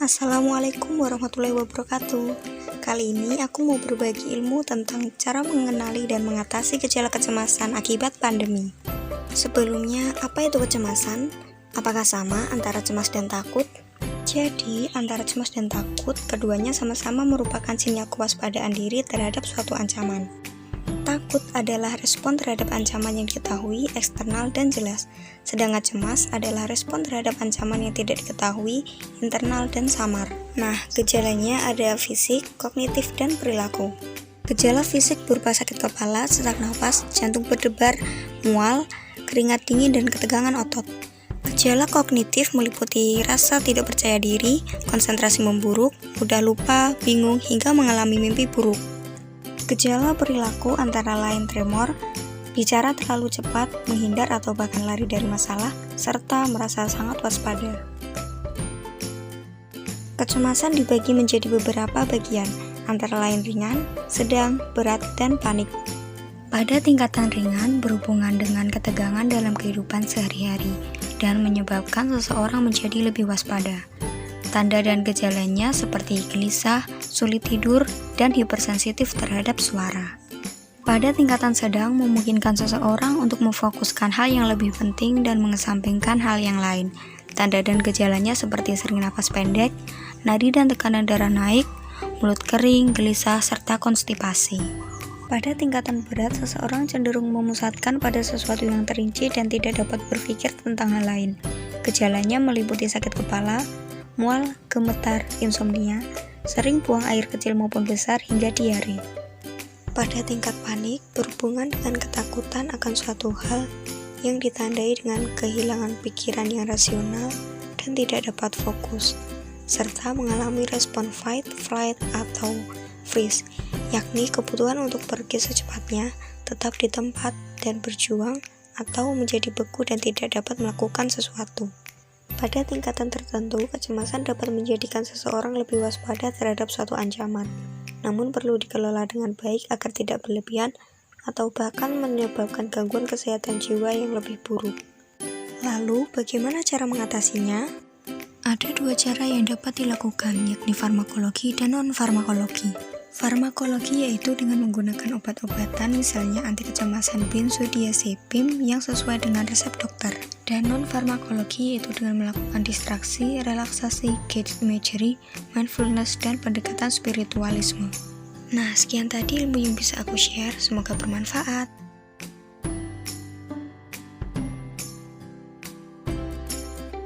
Assalamualaikum warahmatullahi wabarakatuh. Kali ini aku mau berbagi ilmu tentang cara mengenali dan mengatasi gejala kecemasan akibat pandemi. Sebelumnya, apa itu kecemasan? Apakah sama antara cemas dan takut? Jadi, antara cemas dan takut, keduanya sama-sama merupakan sinyal kewaspadaan diri terhadap suatu ancaman. Takut adalah respon terhadap ancaman yang diketahui, eksternal, dan jelas. Sedangkan cemas adalah respon terhadap ancaman yang tidak diketahui, internal, dan samar. Nah, gejalanya ada fisik, kognitif, dan perilaku. Gejala fisik berupa sakit kepala, sesak nafas, jantung berdebar, mual, keringat dingin, dan ketegangan otot. Gejala kognitif meliputi rasa tidak percaya diri, konsentrasi memburuk, mudah lupa, bingung, hingga mengalami mimpi buruk. Gejala perilaku antara lain tremor, bicara terlalu cepat, menghindar atau bahkan lari dari masalah, serta merasa sangat waspada. Kecemasan dibagi menjadi beberapa bagian, antara lain ringan, sedang, berat, dan panik. Pada tingkatan ringan berhubungan dengan ketegangan dalam kehidupan sehari-hari dan menyebabkan seseorang menjadi lebih waspada. Tanda dan gejalanya seperti gelisah, sulit tidur, dan hipersensitif terhadap suara. Pada tingkatan sedang memungkinkan seseorang untuk memfokuskan hal yang lebih penting dan mengesampingkan hal yang lain. Tanda dan gejalanya seperti sering napas pendek, nadi dan tekanan darah naik, mulut kering, gelisah, serta konstipasi. Pada tingkatan berat, seseorang cenderung memusatkan pada sesuatu yang terinci dan tidak dapat berpikir tentang hal lain. Gejalanya meliputi sakit kepala, mual, gemetar, insomnia, sering buang air kecil maupun besar, hingga diare. Pada tingkat panik, berhubungan dengan ketakutan akan suatu hal yang ditandai dengan kehilangan pikiran yang rasional dan tidak dapat fokus, serta mengalami respon fight, flight, atau freeze, yakni kebutuhan untuk pergi secepatnya, tetap di tempat, dan berjuang, atau menjadi beku dan tidak dapat melakukan sesuatu. Pada tingkatan tertentu, kecemasan dapat menjadikan seseorang lebih waspada terhadap suatu ancaman, namun perlu dikelola dengan baik agar tidak berlebihan atau bahkan menyebabkan gangguan kesehatan jiwa yang lebih buruk. Lalu, bagaimana cara mengatasinya? Ada dua cara yang dapat dilakukan, yakni farmakologi dan non-farmakologi. Farmakologi yaitu dengan menggunakan obat-obatan, misalnya anti-kecemasan benzodiazepam yang sesuai dengan resep dokter. Dan non-farmakologi yaitu dengan melakukan distraksi, relaksasi, guided imagery, mindfulness, dan pendekatan spiritualisme. Nah, sekian tadi ilmu yang bisa aku share, semoga bermanfaat.